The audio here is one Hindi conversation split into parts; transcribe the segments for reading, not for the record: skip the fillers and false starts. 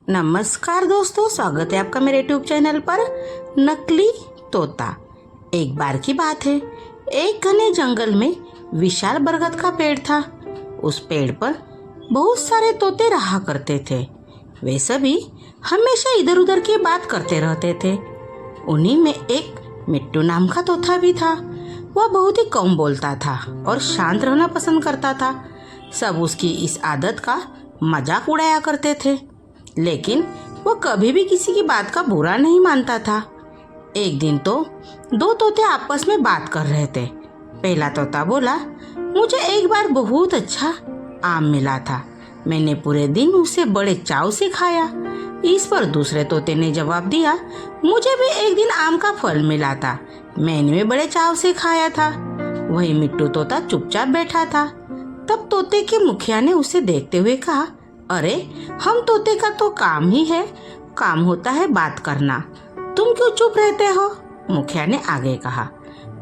नमस्कार दोस्तों, स्वागत है आपका मेरे यूट्यूब चैनल पर। नकली तोता। एक बार की बात है, एक घने जंगल में विशाल बरगद का पेड़ था। उस पेड़ पर बहुत सारे तोते रहा करते थे। वे सभी हमेशा इधर उधर की बात करते रहते थे। उन्हीं में एक मिट्टू नाम का तोता भी था। वह बहुत ही कम बोलता था और शांत रहना पसंद करता था। सब उसकी इस आदत का मजाक उड़ाया करते थे, लेकिन वो कभी भी किसी की बात का बुरा नहीं मानता था। एक दिन तो दो तोते आपस में बात कर रहे थे। पहला तोता बोला, मुझे एक बार बहुत अच्छा आम मिला था। मैंने पूरे दिन उसे बड़े चाव से खाया। इस पर दूसरे तोते ने जवाब दिया, मुझे भी एक दिन आम का फल मिला था। मैंने भी बड़े चाव से खाया था। वही मिट्टू तोता चुपचाप बैठा था। तब तोते के मुखिया ने उसे देखते हुए कहा, अरे, हम तोते का तो काम ही है, काम होता है बात करना। तुम क्यों चुप रहते हो? मुखिया ने आगे कहा,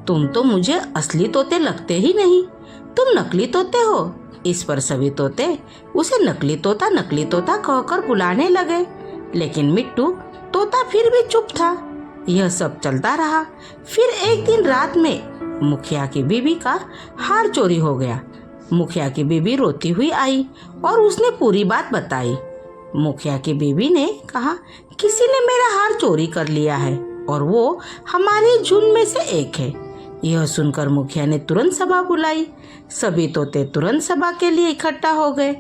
तुम तो मुझे असली तोते लगते ही नहीं, तुम नकली तोते हो। इस पर सभी तोते उसे नकली तोता कहकर बुलाने लगे, लेकिन मिट्टू तोता फिर भी चुप था। यह सब चलता रहा। फिर एक दिन रात में मुखिया की बीबी का हार चोरी हो गया। मुखिया की बीबी रोती हुई आई और उसने पूरी बात बताई। मुखिया की बीबी ने कहा, किसी ने मेरा हार चोरी कर लिया है और वो हमारे झुंड में से एक है। यह सुनकर मुखिया ने तुरंत सभा बुलाई। सभी तोते तुरंत सभा के लिए इकट्ठा हो गए।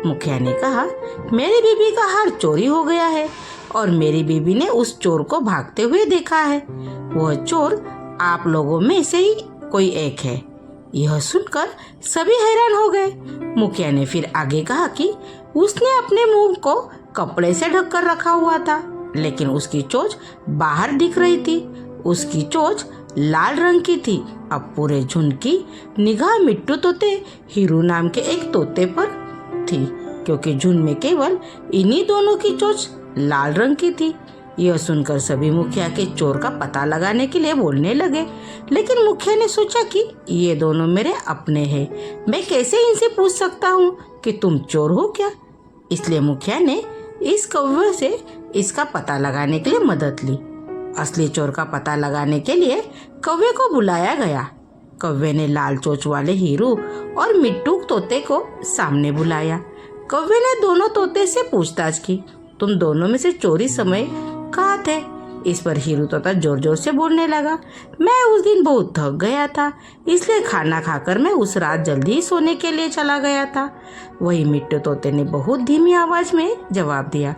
मुखिया ने कहा, मेरी बीबी का हार चोरी हो गया है और मेरी बीबी ने उस चोर को भागते हुए देखा है। वह चोर आप लोगों में से ही कोई एक है। यह सुनकर सभी हैरान हो गए। मुखिया ने फिर आगे कहा कि उसने अपने मुंह को कपड़े से ढक कर रखा हुआ था, लेकिन उसकी चोंच बाहर दिख रही थी। उसकी चोंच लाल रंग की थी। अब पूरे झुंड की निगाह मिट्टू तोते हीरू नाम के एक तोते पर थी, क्योंकि झुंड में केवल इन्हीं दोनों की चोंच लाल रंग की थी। यह सुनकर सभी मुखिया के चोर का पता लगाने के लिए बोलने लगे, लेकिन मुखिया ने सोचा कि ये दोनों मेरे अपने हैं, मैं कैसे इनसे पूछ सकता हूँ कि तुम चोर हो क्या। इसलिए मुखिया ने इस कौवे से इसका पता लगाने के लिए मदद ली। असली चोर का पता लगाने के लिए कौवे को बुलाया गया। कौवे ने लाल चोंच वाले हीरू और मिट्टू तोते को सामने बुलाया। कौवे ने दोनों तोते से पूछताछ की, तुम दोनों में से चोरी समय कहाँ थे? इस पर हीरू तोता जोर जोर से बोलने लगा, मैं उस दिन बहुत थक गया था, इसलिए खाना खाकर मैं उस रात जल्दी ही सोने के लिए चला गया था। वही मिट्टू तोते ने बहुत धीमी आवाज में जवाब दिया।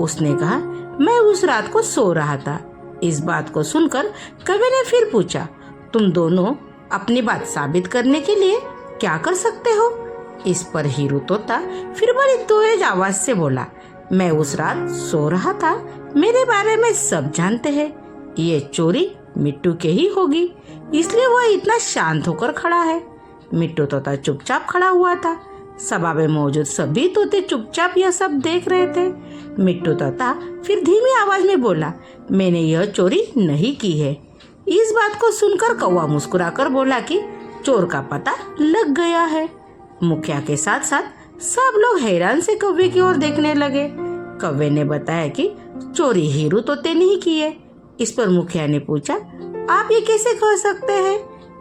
उसने कहा, मैं उस रात को सो रहा था। इस बात को सुनकर कवि ने फिर पूछा, तुम दोनों अपनी बात साबित करने के लिए क्या कर सकते हो? इस पर हीरू तोता फिर बड़ी तेज आवाज से बोला, मैं उस रात सो रहा था, मेरे बारे में सब जानते हैं। ये चोरी मिट्टू के ही होगी, इसलिए वह इतना शांत होकर खड़ा है। मिट्टू तोता चुपचाप खड़ा हुआ था। सभा में मौजूद सभी तोते चुपचाप यह सब देख रहे थे। मिट्टू तोता फिर धीमी आवाज में बोला, मैंने यह चोरी नहीं की है। इस बात को सुनकर कौवा मुस्कुराकर बोला कि चोर का पता लग गया है। मुखिया के साथ साथ सब लोग हैरान से कौवे की ओर देखने लगे। कौवे ने बताया कि चोरी हीरू तोते ने की है। इस पर मुखिया ने पूछा, आप ये कैसे कह सकते हैं?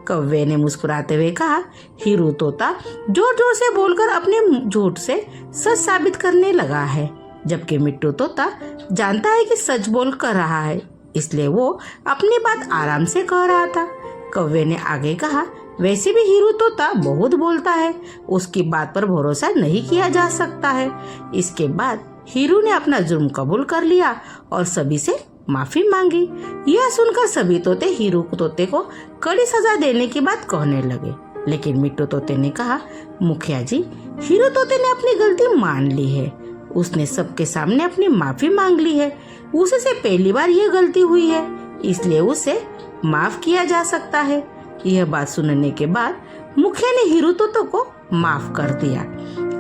कौवे ने मुस्कुराते हुए कहा, हीरू तोता जोर जोर से बोलकर अपने झूठ से सच साबित करने लगा है, जबकि मिट्टू तोता जानता है कि सच बोल कर रहा है, इसलिए वो अपनी बात आराम से कह रहा था। कौवे ने आगे कहा, वैसे भी हीरू तोता बहुत बोलता है, उसकी बात पर भरोसा नहीं किया जा सकता है। इसके बाद हीरू ने अपना जुर्म कबूल कर लिया और सभी से माफी मांगी। यह सुनकर सभी तोते हीरू तोते को कड़ी सजा देने की बात कहने लगे, लेकिन मिट्टू तोते ने कहा, मुखिया जी, हीरू तोते ने अपनी गलती मान ली है। उसने सबके सामने अपनी माफी मांग ली है। उससे पहली बार यह गलती हुई है, इसलिए उसे माफ किया जा सकता है। यह बात सुनने के बाद मुखिया ने हीरू तोते को माफ कर दिया।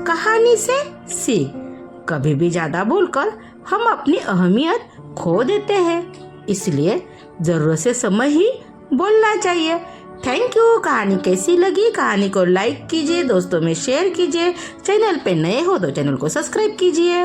कहानी से सीख, कभी भी ज्यादा बोलकर हम अपनी अहमियत खो देते हैं, इसलिए जरूरत से समय ही बोलना चाहिए। Thank you. कहानी कैसी लगी? कहानी को लाइक कीजिए, दोस्तों में शेयर कीजिए। चैनल पे नए हो तो चैनल को सब्सक्राइब कीजिए।